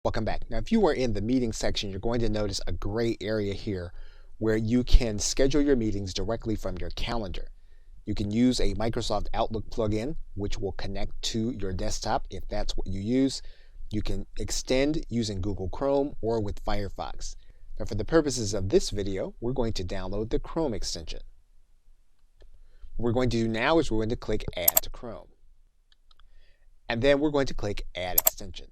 Welcome back. Now, if you are in the meeting section, you're going to notice a gray area here where you can schedule your meetings directly from your calendar. You can use a Microsoft Outlook plugin, which will connect to your desktop if that's what you use. You can extend using Google Chrome or with Firefox. Now, for the purposes of this video, we're going to download the Chrome extension. What we're going to do now is we're going to click Add to Chrome. And then we're going to click Add Extension.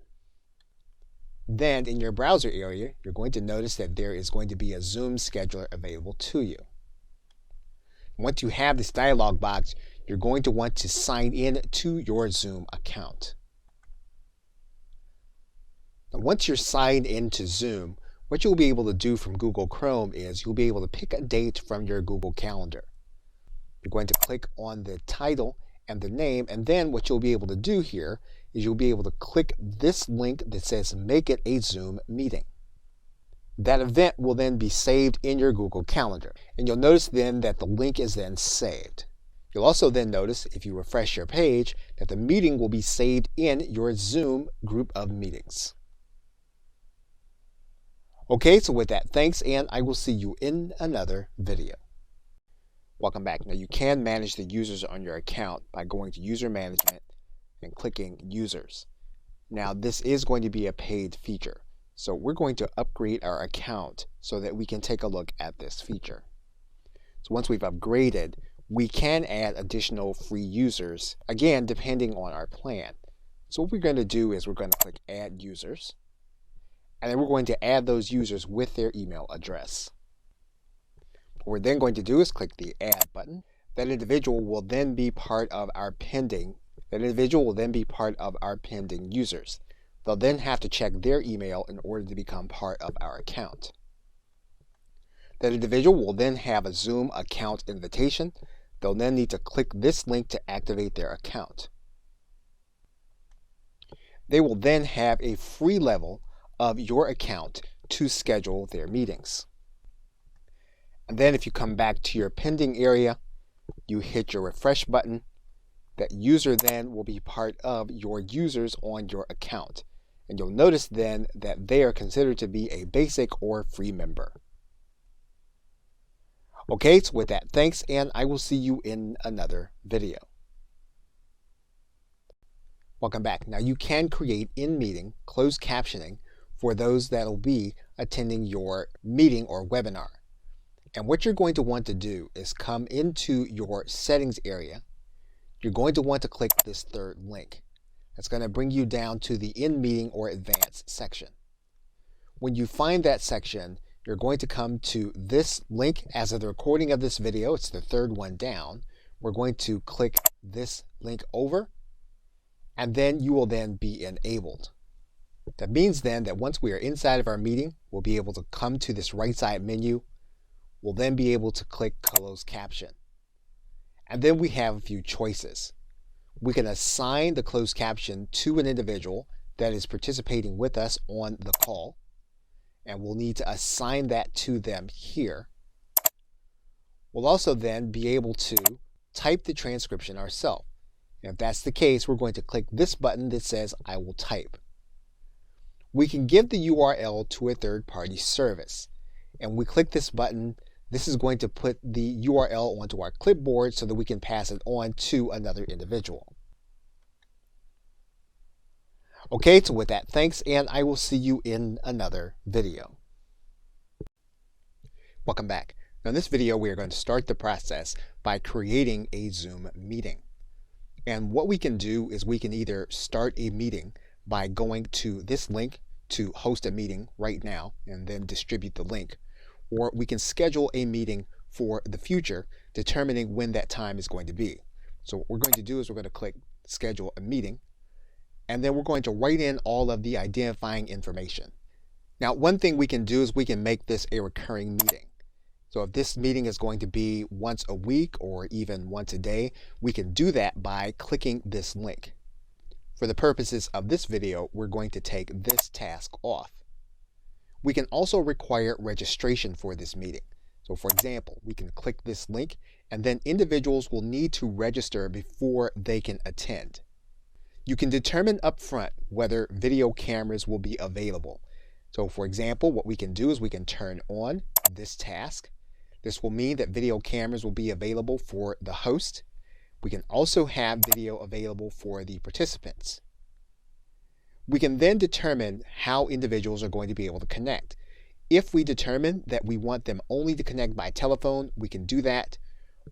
Then in your browser area, you're going to notice that there is going to be a Zoom scheduler available to you. Once you have this dialog box, you're going to want to sign in to your Zoom account. Now, once you're signed into Zoom, what you'll be able to do from Google Chrome is you'll be able to pick a date from your Google Calendar. You're going to click on the title and the name, and then what you'll be able to do here is you'll be able to click this link that says Make It a Zoom Meeting. That event will then be saved in your Google Calendar, and you'll notice then that the link is then saved. You'll also then notice, if you refresh your page, that the meeting will be saved in your Zoom group of meetings. Okay, so with that, thanks, and I will see you in another video. Welcome back. Now, you can manage the users on your account by going to User Management and clicking Users. Now, this is going to be a paid feature, so we're going to upgrade our account so that we can take a look at this feature. So once we've upgraded, we can add additional free users, again, depending on our plan. So what we're going to do is we're going to click Add Users, and then we're going to add those users with their email address. What we're then going to do is click the Add button. That individual will then be part of our pending users. They'll then have to check their email in order to become part of our account. That individual will then have a Zoom account invitation. They'll then need to click this link to activate their account. They will then have a free level of your account to schedule their meetings. And then if you come back to your pending area, you hit your refresh button. That user then will be part of your users on your account. And you'll notice then that they are considered to be a basic or free member. Okay, so with that, thanks, and I will see you in another video. Welcome back. Now, you can create in-meeting closed captioning for those that will be attending your meeting or webinar. And what you're going to want to do is come into your settings area. You're going to want to click this third link. That's going to bring you down to the in-meeting or advanced section. When you find that section, you're going to come to this link. As of the recording of this video, it's the third one down. We're going to click this link over, and then you will then be enabled. That means then that once we are inside of our meeting, we'll be able to come to this right side menu. We'll then be able to click Closed Caption. And then we have a few choices. We can assign the closed caption to an individual that is participating with us on the call, and we'll need to assign that to them here. We'll also then be able to type the transcription ourselves. And if that's the case, we're going to click this button that says I will type. We can give the URL to a third-party service, and we click this button. This is going to put the URL onto our clipboard so that we can pass it on to another individual. Okay, so with that, thanks, and I will see you in another video. Welcome back. Now in this video, we are going to start the process by creating a Zoom meeting. And what we can do is we can either start a meeting by going to this link to host a meeting right now and then distribute the link. Or we can schedule a meeting for the future, determining when that time is going to be. So what we're going to do is we're going to click Schedule a Meeting, and then we're going to write in all of the identifying information. Now, one thing we can do is we can make this a recurring meeting. So if this meeting is going to be once a week or even once a day, we can do that by clicking this link. For the purposes of this video, we're going to take this task off. We can also require registration for this meeting. So for example, we can click this link, and then individuals will need to register before they can attend. You can determine upfront whether video cameras will be available. So for example, what we can do is we can turn on this task. This will mean that video cameras will be available for the host. We can also have video available for the participants. We can then determine how individuals are going to be able to connect. If we determine that we want them only to connect by telephone, we can do that,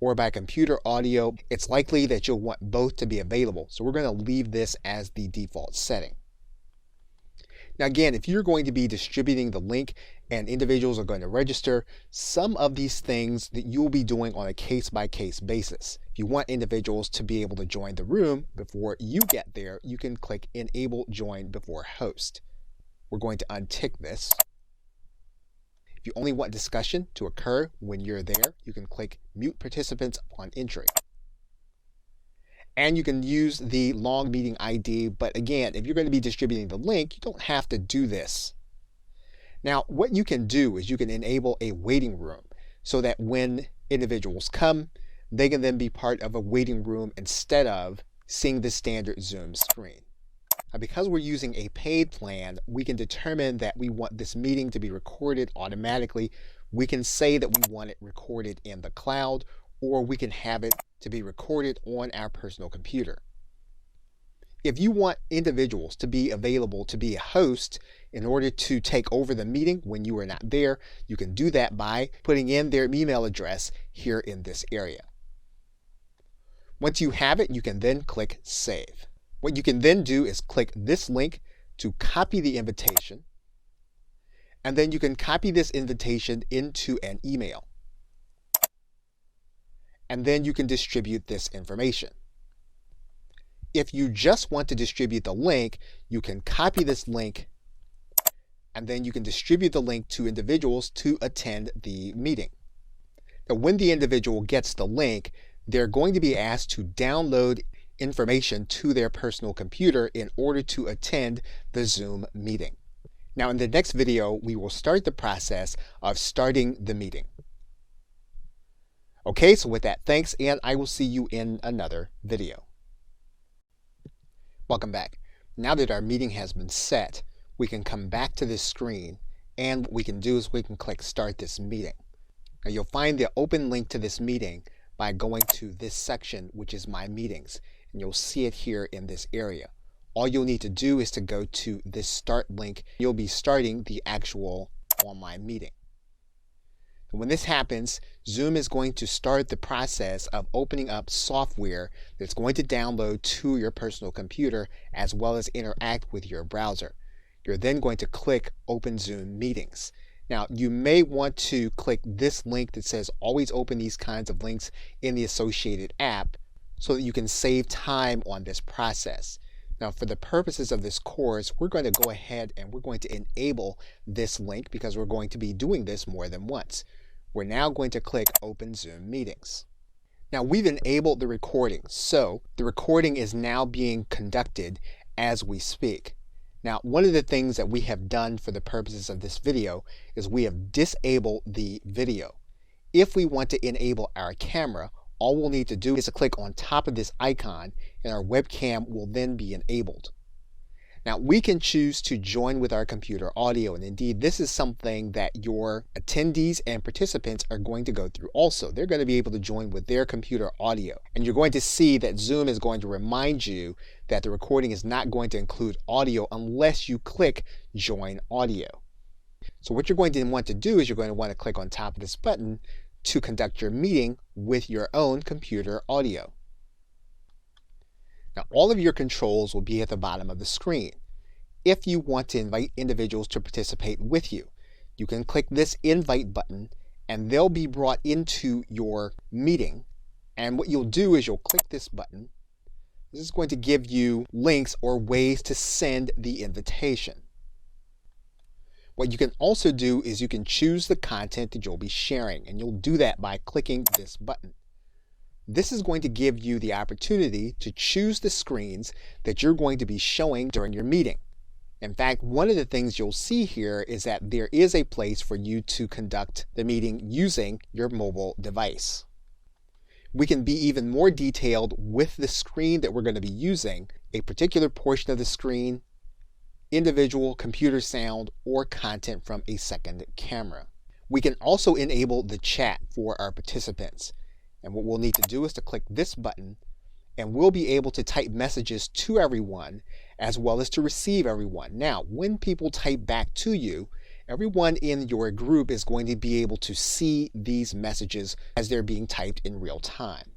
or by computer audio. It's likely that you'll want both to be available, so we're going to leave this as the default setting. Now again, if you're going to be distributing the link and individuals are going to register, some of these things that you'll be doing on a case-by-case basis. If you want individuals to be able to join the room before you get there, you can click Enable Join Before Host. We're going to untick this. If you only want discussion to occur when you're there, you can click Mute Participants upon entry. And you can use the long meeting ID, but again, if you're going to be distributing the link, you don't have to do this. Now, what you can do is you can enable a waiting room so that when individuals come, they can then be part of a waiting room instead of seeing the standard Zoom screen. Now, because we're using a paid plan, we can determine that we want this meeting to be recorded automatically. We can say that we want it recorded in the cloud, or we can have it to be recorded on our personal computer. If you want individuals to be available to be a host in order to take over the meeting when you are not there, you can do that by putting in their email address here in this area. Once you have it, you can then click Save. What you can then do is click this link to copy the invitation, and then you can copy this invitation into an email. And then you can distribute this information. If you just want to distribute the link, you can copy this link and then you can distribute the link to individuals to attend the meeting. Now, when the individual gets the link, they're going to be asked to download information to their personal computer in order to attend the Zoom meeting. Now, in the next video, we will start the process of starting the meeting. Okay, so with that, thanks, and I will see you in another video. Welcome back. Now that our meeting has been set, we can come back to this screen, and what we can do is we can click Start This Meeting. Now you'll find the open link to this meeting by going to this section, which is My Meetings, and you'll see it here in this area. All you'll need to do is to go to this Start link. You'll be starting the actual online meeting. When this happens, Zoom is going to start the process of opening up software that's going to download to your personal computer as well as interact with your browser. You're then going to click Open Zoom Meetings. Now, you may want to click this link that says always open these kinds of links in the associated app so that you can save time on this process. Now, for the purposes of this course, we're going to go ahead and we're going to enable this link because we're going to be doing this more than once. We're now going to click Open Zoom Meetings. Now we've enabled the recording, so the recording is now being conducted as we speak. Now, one of the things that we have done for the purposes of this video is we have disabled the video. If we want to enable our camera, all we'll need to do is to click on top of this icon and our webcam will then be enabled. Now, we can choose to join with our computer audio, and indeed this is something that your attendees and participants are going to go through also. They're going to be able to join with their computer audio, and you're going to see that Zoom is going to remind you that the recording is not going to include audio unless you click Join Audio. So what you're going to want to do is you're going to want to click on top of this button to conduct your meeting with your own computer audio. Now, all of your controls will be at the bottom of the screen. If you want to invite individuals to participate with you, you can click this invite button and they'll be brought into your meeting. And what you'll do is you'll click this button. This is going to give you links or ways to send the invitation. What you can also do is you can choose the content that you'll be sharing, and you'll do that by clicking this button. This is going to give you the opportunity to choose the screens that you're going to be showing during your meeting. In fact, one of the things you'll see here is that there is a place for you to conduct the meeting using your mobile device. We can be even more detailed with the screen that we're going to be using a particular portion of the screen, individual computer sound, or content from a second camera. We can also enable the chat for our participants. And what we'll need to do is to click this button, and we'll be able to type messages to everyone as well as to receive everyone. Now, when people type back to you, everyone in your group is going to be able to see these messages as they're being typed in real time.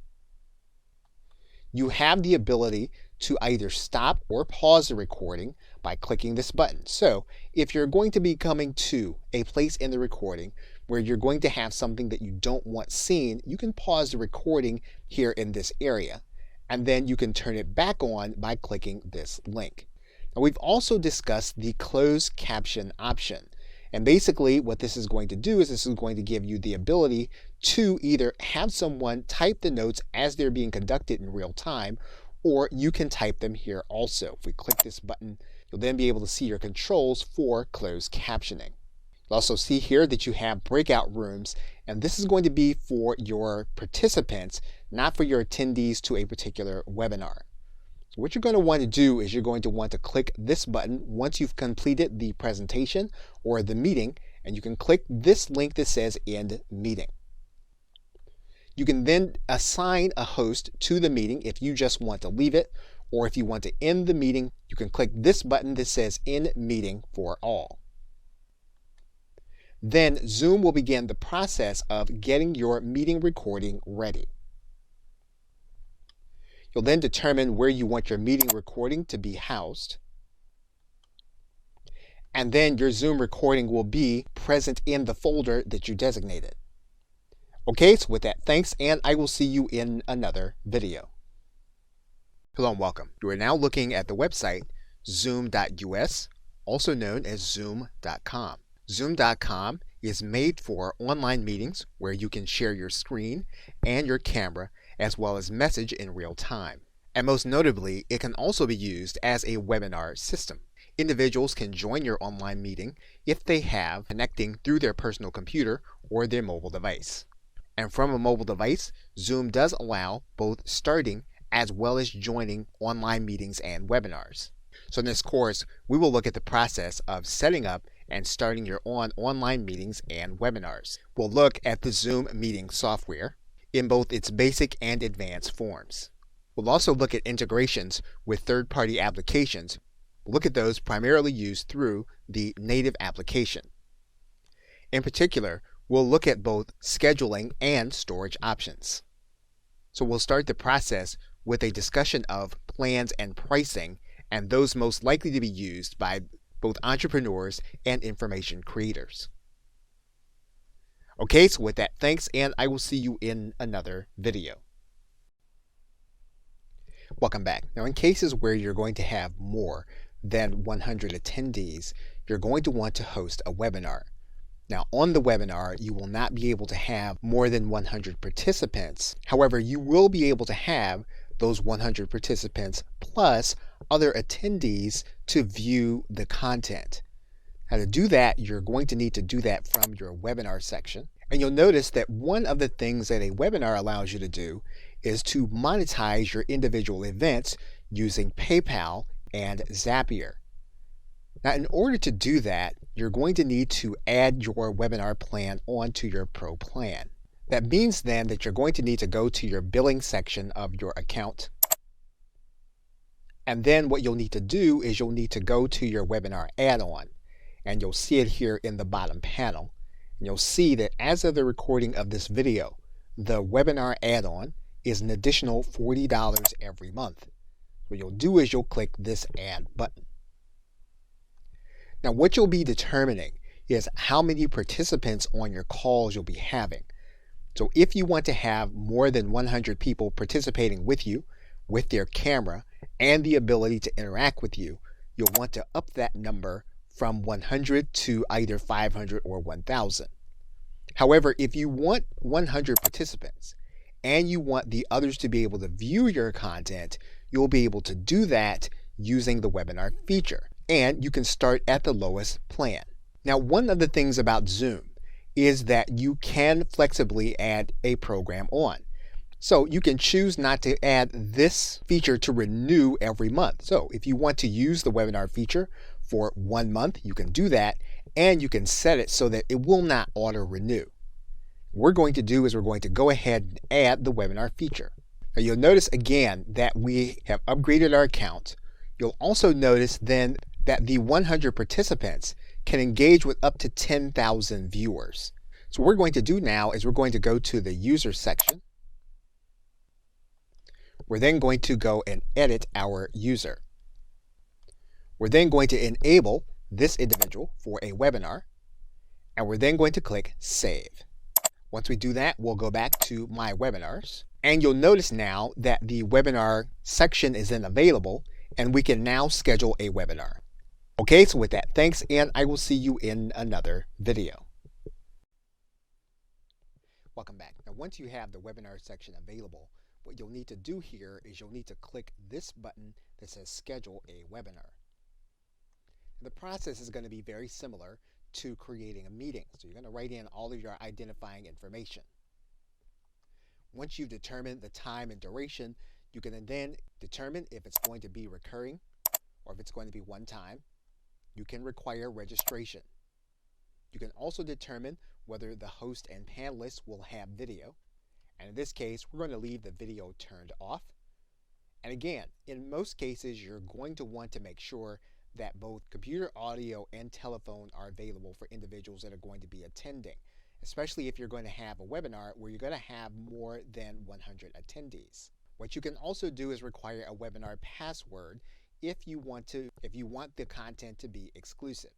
You have the ability to either stop or pause the recording by clicking this button. So if you're going to be coming to a place in the recording where you're going to have something that you don't want seen, you can pause the recording here in this area, and then you can turn it back on by clicking this link. Now, we've also discussed the closed caption option. And basically what this is going to do is this is going to give you the ability to either have someone type the notes as they're being conducted in real time, or you can type them here also. If we click this button, you'll then be able to see your controls for closed captioning. You'll also see here that you have breakout rooms, and this is going to be for your participants, not for your attendees to a particular webinar. So what you're going to want to do is you're going to want to click this button once you've completed the presentation or the meeting, and you can click this link that says End Meeting. You can then assign a host to the meeting if you just want to leave it, or if you want to end the meeting, you can click this button that says End Meeting for All. Then Zoom will begin the process of getting your meeting recording ready. You'll then determine where you want your meeting recording to be housed. And then your Zoom recording will be present in the folder that you designated. Okay, so with that, thanks, and I will see you in another video. Hello and welcome. You are now looking at the website zoom.us, also known as zoom.com. Zoom.com is made for online meetings where you can share your screen and your camera as well as message in real time. And most notably, it can also be used as a webinar system. Individuals can join your online meeting if they have connecting through their personal computer or their mobile device. And from a mobile device, Zoom does allow both starting as well as joining online meetings and webinars. So in this course, we will look at the process of setting up and starting your online meetings and webinars. We'll look at the Zoom meeting software in both its basic and advanced forms. We'll also look at integrations with third-party applications. We'll look at those primarily used through the native application. In particular, we'll look at both scheduling and storage options. So we'll start the process with a discussion of plans and pricing, and those most likely to be used by both entrepreneurs and information creators. Okay, so with that, thanks, and I will see you in another video. Welcome back. Now, in cases where you're going to have more than 100 attendees, you're going to want to host a webinar. Now, on the webinar, you will not be able to have more than 100 participants. However, you will be able to have those 100 participants plus other attendees to view the content. Now, to do that, you're going to need to do that from your webinar section. And you'll notice that one of the things that a webinar allows you to do is to monetize your individual events using PayPal and Zapier. Now, in order to do that, you're going to need to add your webinar plan onto your Pro plan. That means then that you're going to need to go to your billing section of your account. And then what you'll need to do is you'll need to go to your webinar add-on, and you'll see it here in the bottom panel. And you'll see that as of the recording of this video, the webinar add-on is an additional $40 every month. What you'll do is you'll click this add button. Now, what you'll be determining is how many participants on your calls you'll be having. So if you want to have more than 100 people participating with you, with their camera, and the ability to interact with you, you'll want to up that number from 100 to either 500 or 1,000. However, if you want 100 participants and you want the others to be able to view your content, you'll be able to do that using the webinar feature. And you can start at the lowest plan. Now, one of the things about Zoom is that you can flexibly add a program on. So you can choose not to add this feature to renew every month. So if you want to use the webinar feature for 1 month, you can do that, and you can set it so that it will not auto renew. What we're going to do is we're going to go ahead and add the webinar feature. Now you'll notice again that we have upgraded our account. You'll also notice then that the 100 participants can engage with up to 10,000 viewers. So what we're going to do now is we're going to go to the user section. We're then going to go and edit our user. We're then going to enable this individual for a webinar, and we're then going to click Save. Once we do that, we'll go back to My Webinars, and you'll notice now that the webinar section is then available, and we can now schedule a webinar. Okay, so with that, thanks, and I will see you in another video. Welcome back. Now, once you have the webinar section available, what you'll need to do here is you'll need to click this button that says Schedule a Webinar. The process is going to be very similar to creating a meeting. So you're going to write in all of your identifying information. Once you've determined the time and duration, you can then determine if it's going to be recurring or if it's going to be one time. You can require registration. You can also determine whether the host and panelists will have video. And in this case, we're going to leave the video turned off. And again, in most cases, you're going to want to make sure that both computer audio and telephone are available for individuals that are going to be attending, especially if you're going to have a webinar where you're going to have more than 100 attendees. What you can also do is require a webinar password if you want the content to be exclusive.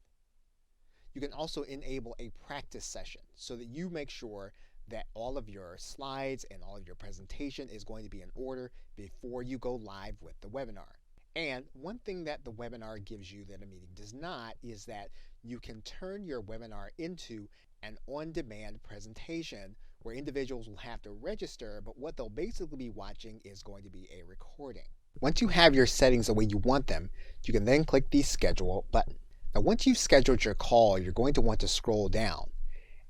You can also enable a practice session so that you make sure that all of your slides and all of your presentation is going to be in order before you go live with the webinar. And one thing that the webinar gives you that a meeting does not is that you can turn your webinar into an on-demand presentation where individuals will have to register, but what they'll basically be watching is going to be a recording. Once you have your settings the way you want them, you can then click the Schedule button. Now, once you've scheduled your call, you're going to want to scroll down,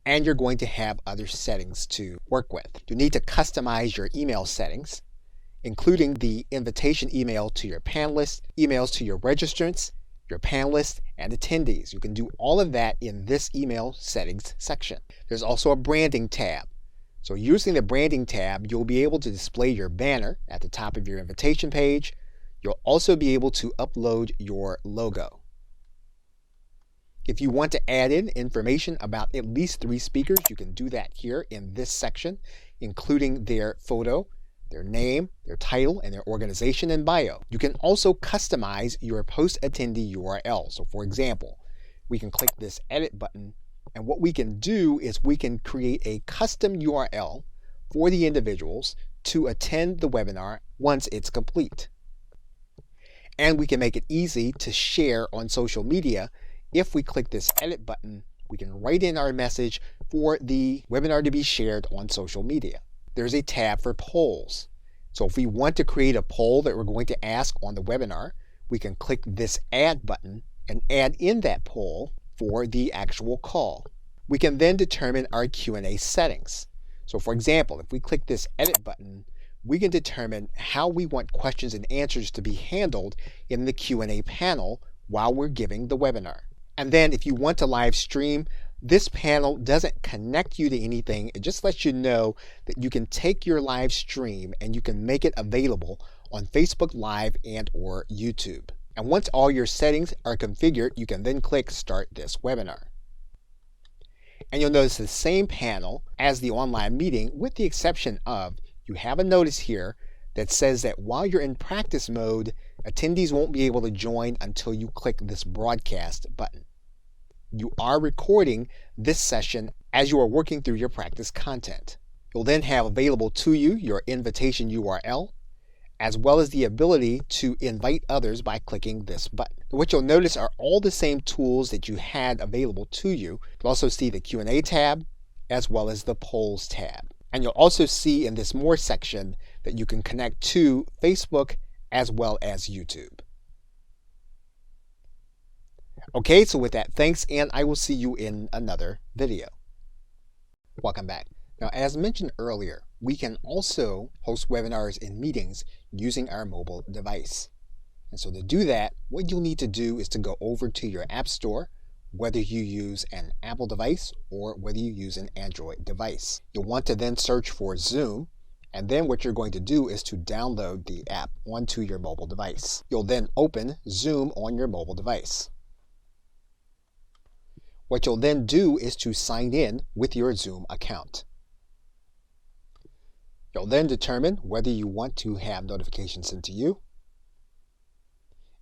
and you're going to have other settings to work with. You need to customize your email settings, including the invitation email to your panelists, emails to your registrants, your panelists, and attendees. You can do all of that in this email settings section. There's also a branding tab. So using the branding tab, you'll be able to display your banner at the top of your invitation page. You'll also be able to upload your logo. If you want to add in information about at least 3 speakers, you can do that here in this section, including their photo, their name, their title, and their organization and bio. You can also customize your post-attendee URL. So for example, we can click this edit button, and what we can do is we can create a custom URL for the individuals to attend the webinar once it's complete. And we can make it easy to share on social media. If we click this edit button, we can write in our message for the webinar to be shared on social media. There's a tab for polls. So if we want to create a poll that we're going to ask on the webinar, we can click this add button and add in that poll for the actual call. We can then determine our Q&A settings. So for example, if we click this edit button, we can determine how we want questions and answers to be handled in the Q&A panel while we're giving the webinar. And then if you want to live stream, this panel doesn't connect you to anything. It just lets you know that you can take your live stream and you can make it available on Facebook Live and or YouTube. And once all your settings are configured, you can then click Start this webinar. And you'll notice the same panel as the online meeting, with the exception of you have a notice here that says that while you're in practice mode, attendees won't be able to join until you click this broadcast button. You are recording this session as you are working through your practice content. You'll then have available to you your invitation URL, as well as the ability to invite others by clicking this button. What you'll notice are all the same tools that you had available to you. You'll also see the Q&A tab, as well as the polls tab. And you'll also see in this More section that you can connect to Facebook as well as YouTube. Okay, so with that, thanks, and I will see you in another video. Welcome back. Now, as mentioned earlier, we can also host webinars and meetings using our mobile device. And so to do that, what you'll need to do is to go over to your App Store, whether you use an Apple device or whether you use an Android device. You'll want to then search for Zoom, and then what you're going to do is to download the app onto your mobile device. You'll then open Zoom on your mobile device. What you'll then do is to sign in with your Zoom account. You'll then determine whether you want to have notifications sent to you.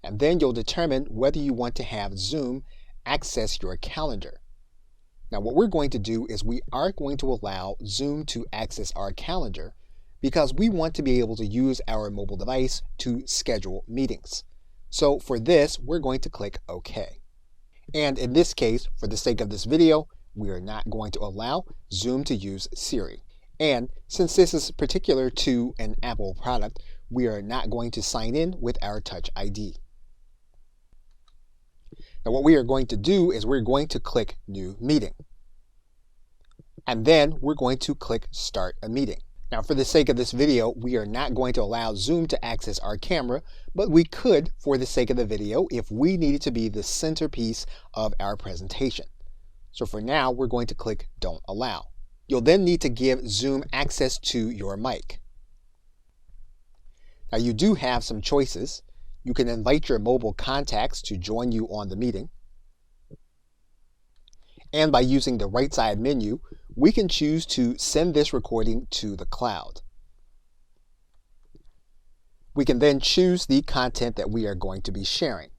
And then you'll determine whether you want to have Zoom access your calendar. Now what we're going to do is we are going to allow Zoom to access our calendar because we want to be able to use our mobile device to schedule meetings. So for this, we're going to click OK. And in this case, for the sake of this video, we are not going to allow Zoom to use Siri. And since this is particular to an Apple product, we are not going to sign in with our Touch ID. Now what we are going to do is we're going to click New Meeting. And then we're going to click Start a Meeting. Now for the sake of this video, we are not going to allow Zoom to access our camera, but we could for the sake of the video if we needed to be the centerpiece of our presentation. So for now, we're going to click Don't Allow. You'll then need to give Zoom access to your mic. Now you do have some choices. You can invite your mobile contacts to join you on the meeting. And by using the right side menu, we can choose to send this recording to the cloud. We can then choose the content that we are going to be sharing.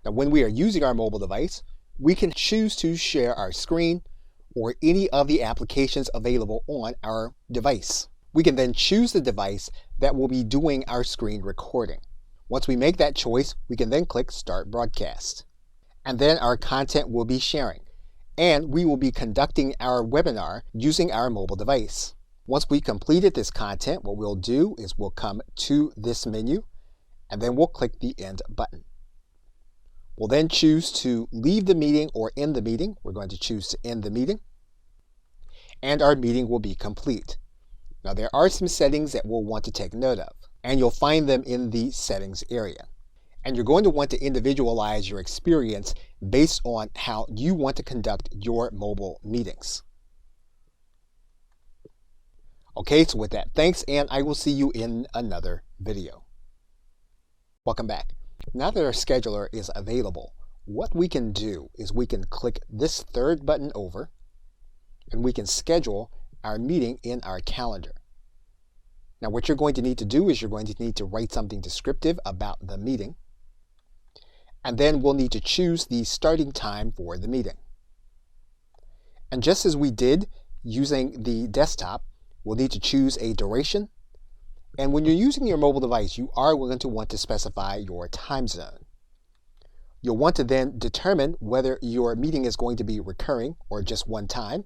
Now when we are using our mobile device, we can choose to share our screen or any of the applications available on our device. We can then choose the device that will be doing our screen recording. Once we make that choice, we can then click Start Broadcast. And then our content will be sharing. And we will be conducting our webinar using our mobile device. Once we completed this content, what we'll do is we'll come to this menu, and then we'll click the End button. We'll then choose to leave the meeting or end the meeting. We're going to choose to end the meeting. And our meeting will be complete. Now there are some settings that we'll want to take note of, and you'll find them in the settings area. And you're going to want to individualize your experience based on how you want to conduct your mobile meetings. Okay, so with that, thanks, and I will see you in another video. Welcome back. Now that our scheduler is available, what we can do is we can click this third button over, and we can schedule our meeting in our calendar. Now what you're going to need to do is you're going to need to write something descriptive about the meeting. And then we'll need to choose the starting time for the meeting. And just as we did using the desktop, we'll need to choose a duration. And when you're using your mobile device, you are going to want to specify your time zone. You'll want to then determine whether your meeting is going to be recurring or just one time.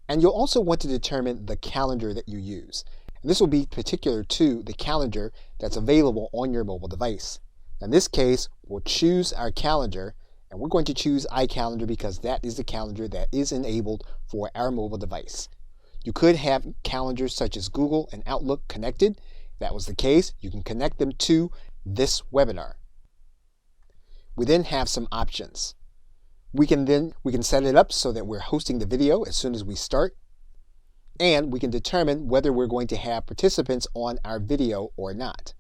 And you'll also want to determine the calendar that you use. And this will be particular to the calendar that's available on your mobile device. In this case, we'll choose our calendar, and we're going to choose iCalendar because that is the calendar that is enabled for our mobile device. You could have calendars such as Google and Outlook connected. If that was the case, you can connect them to this webinar. We then have some options. We can set it up so that we're hosting the video as soon as we start, and we can determine whether we're going to have participants on our video or not.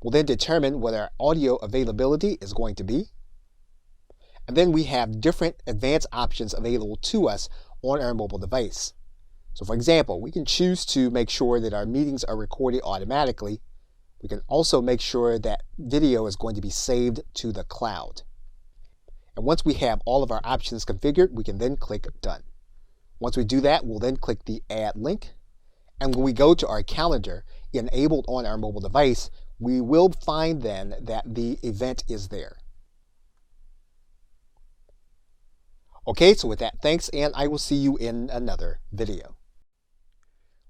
We'll then determine what our audio availability is going to be. And then we have different advanced options available to us on our mobile device. So for example, we can choose to make sure that our meetings are recorded automatically. We can also make sure that video is going to be saved to the cloud. And once we have all of our options configured, we can then click Done. Once we do that, we'll then click the Add Link. And when we go to our calendar enabled on our mobile device, we will find then that the event is there. Okay, so with that, thanks, and I will see you in another video.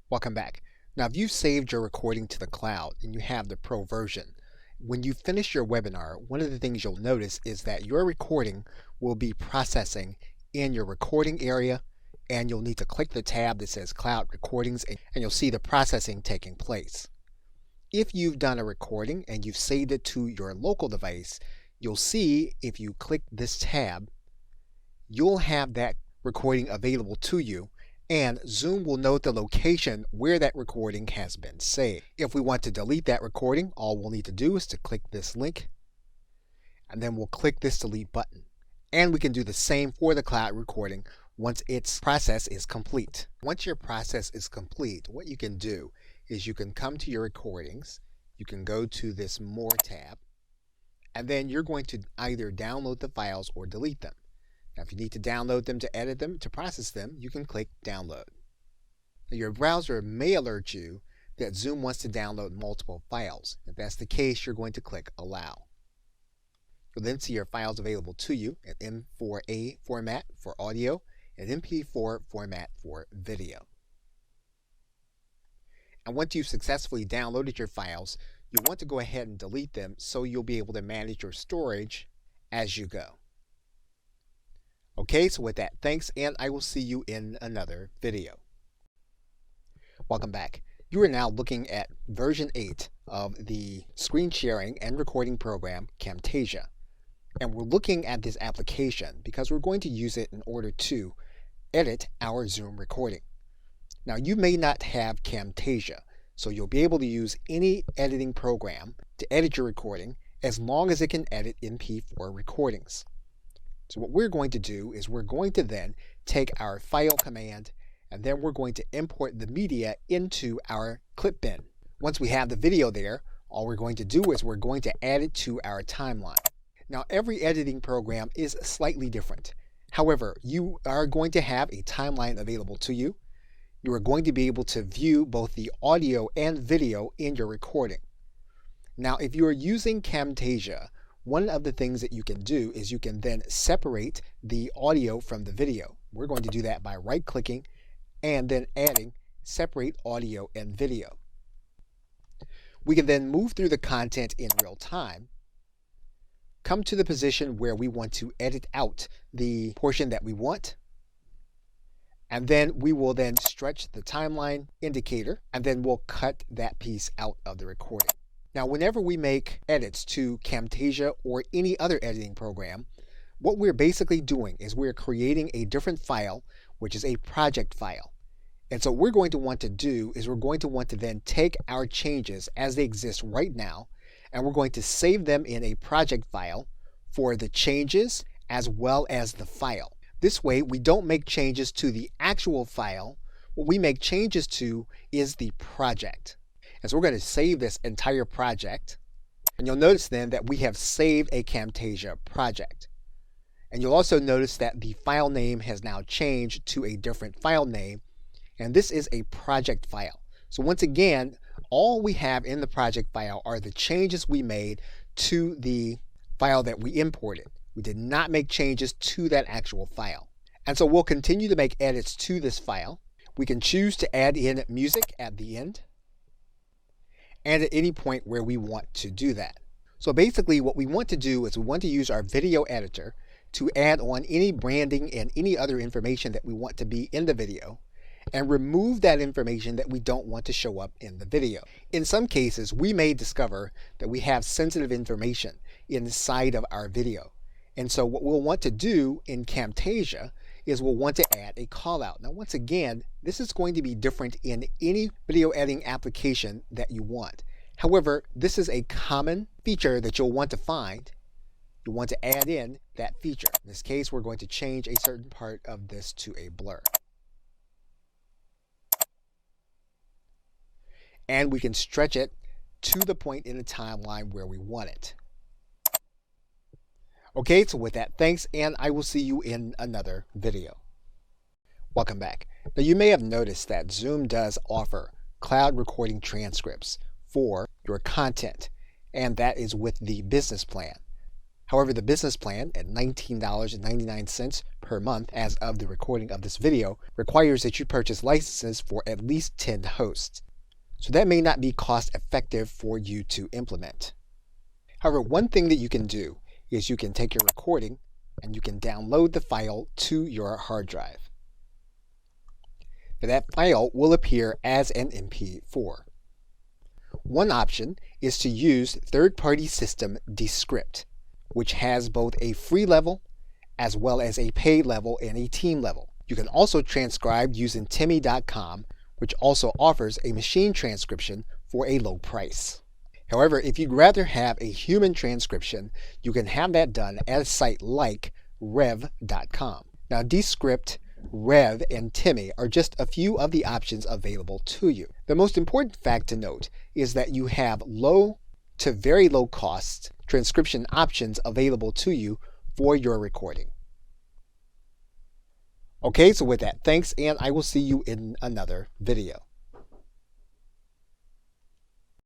Welcome back. Now, if you've saved your recording to the cloud and you have the Pro version, when you finish your webinar, one of the things you'll notice is that your recording will be processing in your recording area, and you'll need to click the tab that says Cloud Recordings, and you'll see the processing taking place. If you've done a recording and you've saved it to your local device, you'll see if you click this tab, you'll have that recording available to you, and Zoom will note the location where that recording has been saved. If we want to delete that recording, all we'll need to do is to click this link, and then we'll click this delete button. And we can do the same for the cloud recording once its process is complete. Once your process is complete, what you can do is you can come to your recordings, you can go to this More tab, and then you're going to either download the files or delete them. Now, if you need to download them to edit them, to process them, you can click Download. Now, your browser may alert you that Zoom wants to download multiple files. If that's the case, you're going to click Allow. You'll then see your files available to you in M4A format for audio and MP4 format for video. And once you've successfully downloaded your files, you'll want to go ahead and delete them so you'll be able to manage your storage as you go. Okay, so with that, thanks, and I will see you in another video. Welcome back. You are now looking at version 8 of the screen sharing and recording program Camtasia. And we're looking at this application because we're going to use it in order to edit our Zoom recording. Now, you may not have Camtasia, so you'll be able to use any editing program to edit your recording as long as it can edit MP4 recordings. So what we're going to do is we're going to then take our file command, and then we're going to import the media into our clip bin. Once we have the video there, all we're going to do is we're going to add it to our timeline. Now, every editing program is slightly different. However, you are going to have a timeline available to you. You are going to be able to view both the audio and video in your recording. Now, if you are using Camtasia, one of the things that you can do is you can then separate the audio from the video. We're going to do that by right-clicking and then adding Separate Audio and Video. We can then move through the content in real time, come to the position where we want to edit out the portion that we want, and then we will then stretch the timeline indicator, and then we'll cut that piece out of the recording. Now, whenever we make edits to Camtasia or any other editing program, what we're basically doing is we're creating a different file, which is a project file. And so what we're going to want to do is we're going to want to then take our changes as they exist right now, and we're going to save them in a project file for the changes as well as the file. This way, we don't make changes to the actual file. What we make changes to is the project. And so we're going to save this entire project. And you'll notice then that we have saved a Camtasia project. And you'll also notice that the file name has now changed to a different file name. And this is a project file. So once again, all we have in the project file are the changes we made to the file that we imported. We did not make changes to that actual file. And so we'll continue to make edits to this file. We can choose to add in music at the end and at any point where we want to do that. So basically what we want to do is we want to use our video editor to add on any branding and any other information that we want to be in the video, and remove that information that we don't want to show up in the video. In some cases, we may discover that we have sensitive information inside of our video. And so what we'll want to do in Camtasia is we'll want to add a callout. Now, once again, this is going to be different in any video editing application that you want. However, this is a common feature that you'll want to find. You'll want to add in that feature. In this case, we're going to change a certain part of this to a blur. And we can stretch it to the point in the timeline where we want it. Okay, so with that, thanks, and I will see you in another video. Welcome back. Now, you may have noticed that Zoom does offer cloud recording transcripts for your content, and that is with the business plan. However, the business plan at $19.99 per month as of the recording of this video requires that you purchase licenses for at least 10 hosts. So that may not be cost effective for you to implement. However, one thing that you can do is you can take your recording and you can download the file to your hard drive. and that file will appear as an MP4. One option is to use third-party system Descript, which has both a free level as well as a paid level and a team level. You can also transcribe using Timmy.com, which also offers a machine transcription for a low price. However, if you'd rather have a human transcription, you can have that done at a site like Rev.com. Now, Descript, Rev, and Timmy are just a few of the options available to you. The most important fact to note is that you have low to very low cost transcription options available to you for your recording. Okay, so with that, thanks, and I will see you in another video.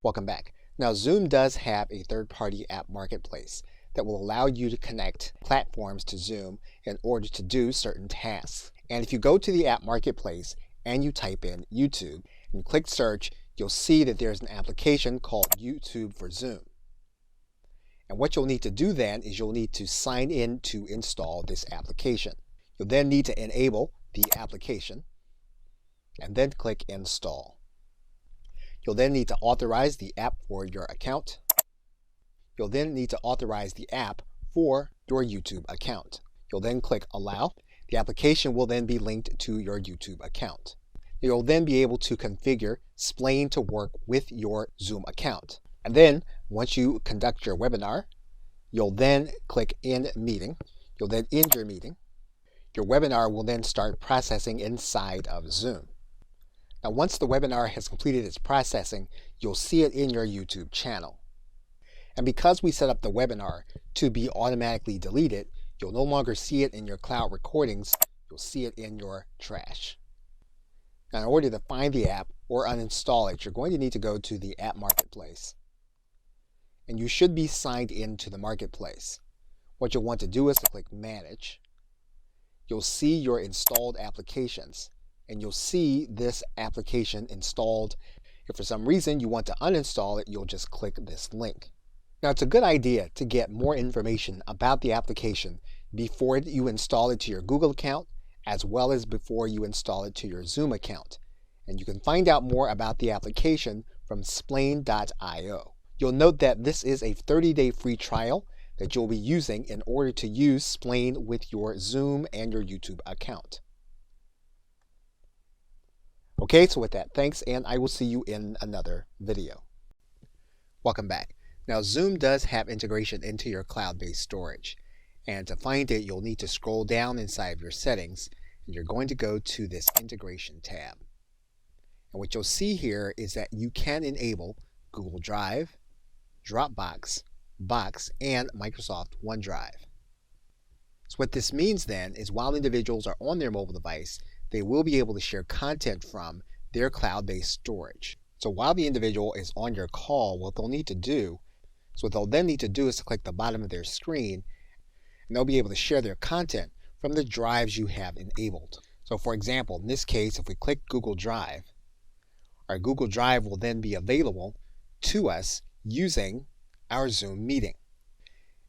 Welcome back. Now, Zoom does have a third-party app marketplace that will allow you to connect platforms to Zoom in order to do certain tasks. And if you go to the app marketplace and you type in YouTube and click search, you'll see that there's an application called YouTube for Zoom. And what you'll need to do then is you'll need to sign in to install this application. You'll then need to enable the application and then click install. You'll then need to authorize the app for your account. You'll then need to authorize the app for your YouTube account. You'll then click allow. The application will then be linked to your YouTube account. You'll then be able to configure Splain to work with your Zoom account. And then once you conduct your webinar, you'll then click end meeting. You'll then end your meeting. Your webinar will then start processing inside of Zoom. Now, once the webinar has completed its processing, you'll see it in your YouTube channel. And because we set up the webinar to be automatically deleted, you'll no longer see it in your cloud recordings, you'll see it in your trash. Now, in order to find the app or uninstall it, you're going to need to go to the app marketplace. And you should be signed into the marketplace. What you'll want to do is to click manage. You'll see your installed applications, and you'll see this application installed. If for some reason you want to uninstall it, you'll just click this link. Now, it's a good idea to get more information about the application before you install it to your Google account, as well as before you install it to your Zoom account. And you can find out more about the application from splain.io. You'll note that this is a 30-day free trial that you'll be using in order to use Splain with your Zoom and your YouTube account. Okay, so with that, thanks, and I will see you in another video. Welcome back. Now, Zoom does have integration into your cloud-based storage. And to find it, you'll need to scroll down inside of your settings, and you're going to go to this integration tab. And what you'll see here is that you can enable Google Drive, Dropbox, Box, and Microsoft OneDrive. So what this means then is while individuals are on their mobile device, they will be able to share content from their cloud-based storage. So while the individual is on your call, what they'll then need to do is to click the bottom of their screen, and they'll be able to share their content from the drives you have enabled. So for example, in this case, if we click Google Drive, our Google Drive will then be available to us using our Zoom meeting.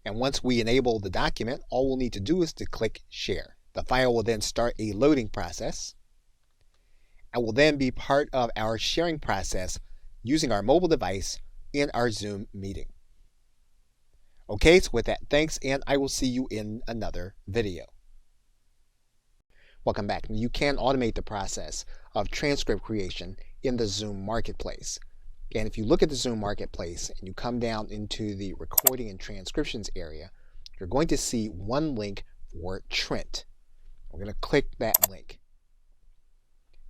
And once we enable the document, all we'll need to do is to click share. The file will then start a loading process and will then be part of our sharing process using our mobile device in our Zoom meeting. Okay, so with that, thanks, and I will see you in another video. Welcome back. You can automate the process of transcript creation in the Zoom Marketplace. And if you look at the Zoom Marketplace and you come down into the recording and transcriptions area, you're going to see one link for Trent. We're going to click that link.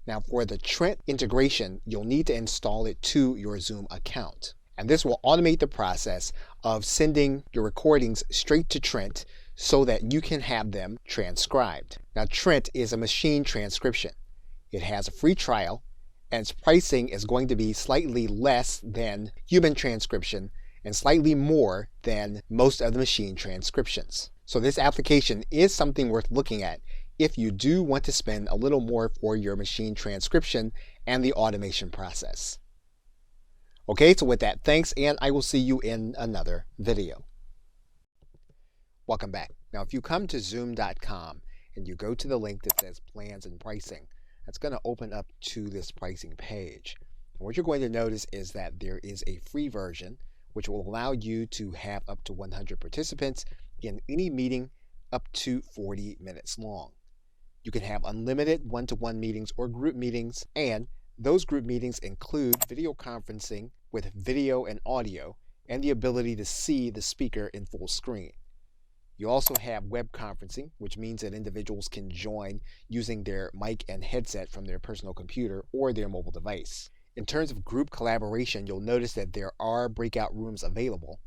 Now for the Trent integration, you'll need to install it to your Zoom account. And this will automate the process of sending your recordings straight to Trent so that you can have them transcribed. Now Trent is a machine transcription. It has a free trial, and its pricing is going to be slightly less than human transcription and slightly more than most of the machine transcriptions. So this application is something worth looking at if you do want to spend a little more for your machine transcription and the automation process. Okay, so with that, thanks, and I will see you in another video. Welcome back. Now, if you come to zoom.com and you go to the link that says plans and pricing, that's going to open up to this pricing page. And what you're going to notice is that there is a free version which will allow you to have up to 100 participants in any meeting up to 40 minutes long. You can have unlimited one-to-one meetings or group meetings, and those group meetings include video conferencing with video and audio and the ability to see the speaker in full screen. You also have web conferencing, which means that individuals can join using their mic and headset from their personal computer or their mobile device. In terms of group collaboration, you'll notice that there are breakout rooms available,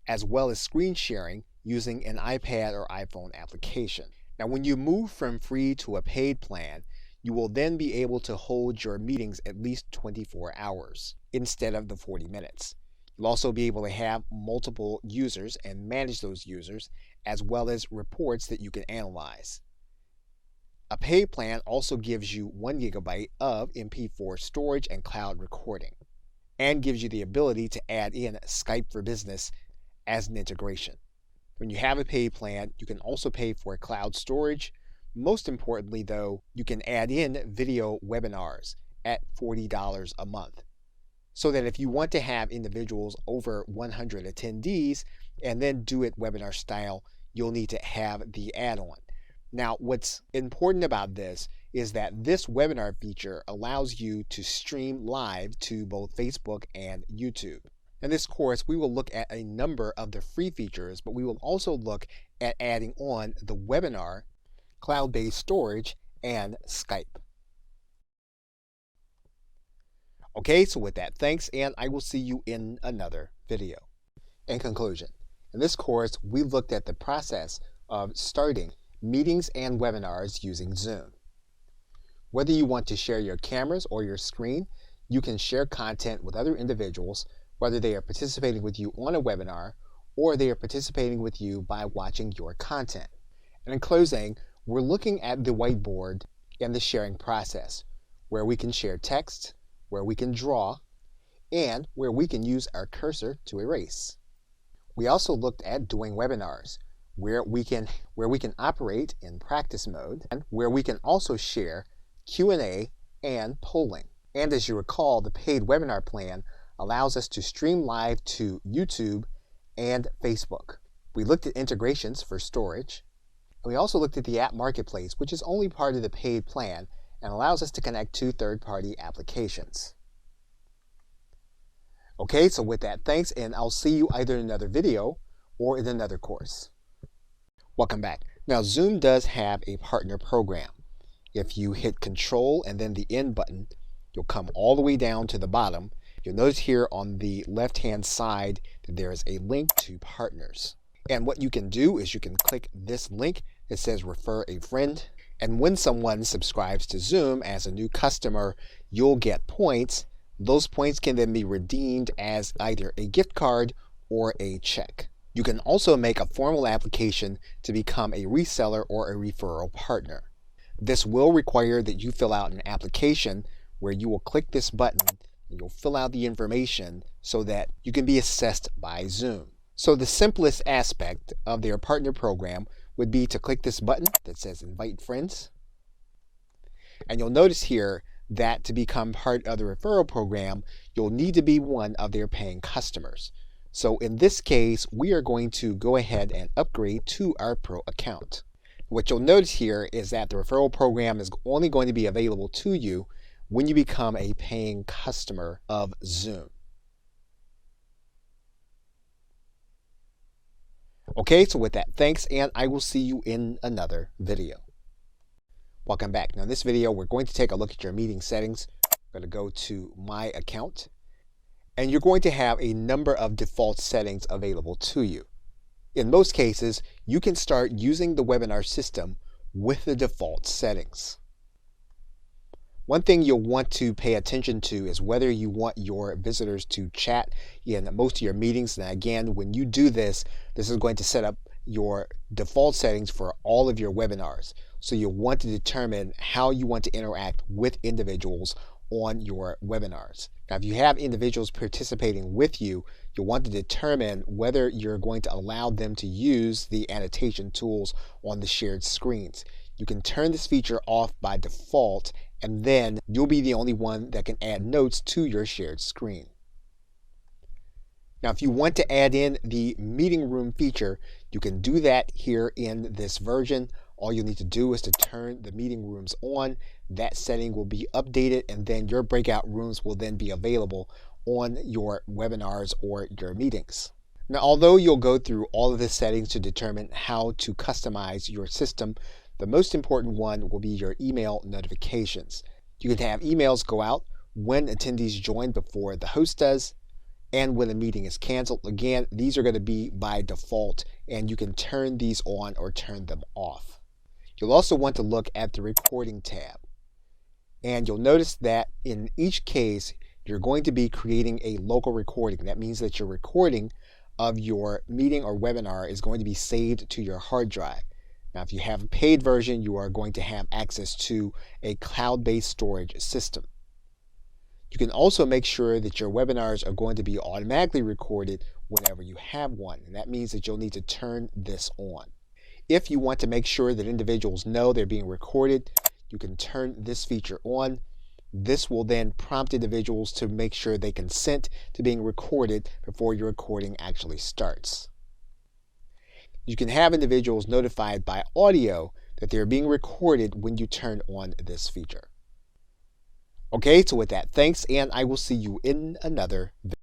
as well as screen sharing using an iPad or iPhone application. Now, when you move from free to a paid plan, you will then be able to hold your meetings at least 24 hours instead of the 40 minutes. You'll also be able to have multiple users and manage those users, as well as reports that you can analyze. A paid plan also gives you 1 gigabyte of MP4 storage and cloud recording, and gives you the ability to add in Skype for Business as an integration. When you have a paid plan, you can also pay for cloud storage. Most importantly, though, you can add in video webinars at $40 a month, so that if you want to have individuals over 100 attendees and then do it webinar style, you'll need to have the add-on. Now, what's important about this is that this webinar feature allows you to stream live to both Facebook and YouTube. In this course, we will look at a number of the free features, but we will also look at adding on the webinar, cloud-based storage, and Skype. Okay, so with that, thanks, and I will see you in another video. In conclusion, in this course, we looked at the process of starting meetings and webinars using Zoom. Whether you want to share your cameras or your screen, you can share content with other individuals, whether they are participating with you on a webinar or they are participating with you by watching your content. And in closing, we're looking at the whiteboard and the sharing process, where we can share text, where we can draw, and where we can use our cursor to erase. We also looked at doing webinars, where we can operate in practice mode, and where we can also share Q&A and polling. And as you recall, the paid webinar plan allows us to stream live to YouTube and Facebook. We looked at integrations for storage. And we also looked at the app marketplace, which is only part of the paid plan and allows us to connect to third-party applications. Okay, so with that, thanks, and I'll see you either in another video or in another course. Welcome back. Now, Zoom does have a partner program. If you hit Control and then the End button, you'll come all the way down to the bottom. You'll notice here on the left-hand side that there is a link to partners. And what you can do is you can click this link that says Refer a Friend. And when someone subscribes to Zoom as a new customer, you'll get points. Those points can then be redeemed as either a gift card or a check. You can also make a formal application to become a reseller or a referral partner. This will require that you fill out an application where you will click this button and you'll fill out the information so that you can be assessed by Zoom. So the simplest aspect of their partner program would be to click this button that says Invite Friends. And you'll notice here that to become part of the referral program, you'll need to be one of their paying customers. So in this case, we are going to go ahead and upgrade to our Pro account. What you'll notice here is that the referral program is only going to be available to you when you become a paying customer of Zoom. Okay, so with that, thanks, and I will see you in another video. Welcome back. Now in this video, we're going to take a look at your meeting settings. We're going to go to My Account, and you're going to have a number of default settings available to you. In most cases, you can start using the webinar system with the default settings. One thing you'll want to pay attention to is whether you want your visitors to chat in most of your meetings. And again, when you do this, this is going to set up your default settings for all of your webinars. So you'll want to determine how you want to interact with individuals on your webinars. Now, if you have individuals participating with you, you'll want to determine whether you're going to allow them to use the annotation tools on the shared screens. You can turn this feature off by default and then you'll be the only one that can add notes to your shared screen. Now, if you want to add in the meeting room feature, you can do that here in this version. All you need to do is to turn the meeting rooms on. That setting will be updated, and then your breakout rooms will then be available on your webinars or your meetings. Now, although you'll go through all of the settings to determine how to customize your system, the most important one will be your email notifications. You can have emails go out when attendees join before the host does, and when a meeting is canceled. Again, these are going to be by default, and you can turn these on or turn them off. You'll also want to look at the recording tab, and you'll notice that in each case, you're going to be creating a local recording. That means that your recording of your meeting or webinar is going to be saved to your hard drive. Now, if you have a paid version, you are going to have access to a cloud-based storage system. You can also make sure that your webinars are going to be automatically recorded whenever you have one, and that means that you'll need to turn this on. If you want to make sure that individuals know they're being recorded, you can turn this feature on. This will then prompt individuals to make sure they consent to being recorded before your recording actually starts. You can have individuals notified by audio that they're being recorded when you turn on this feature. Okay, so with that, thanks, and I will see you in another video.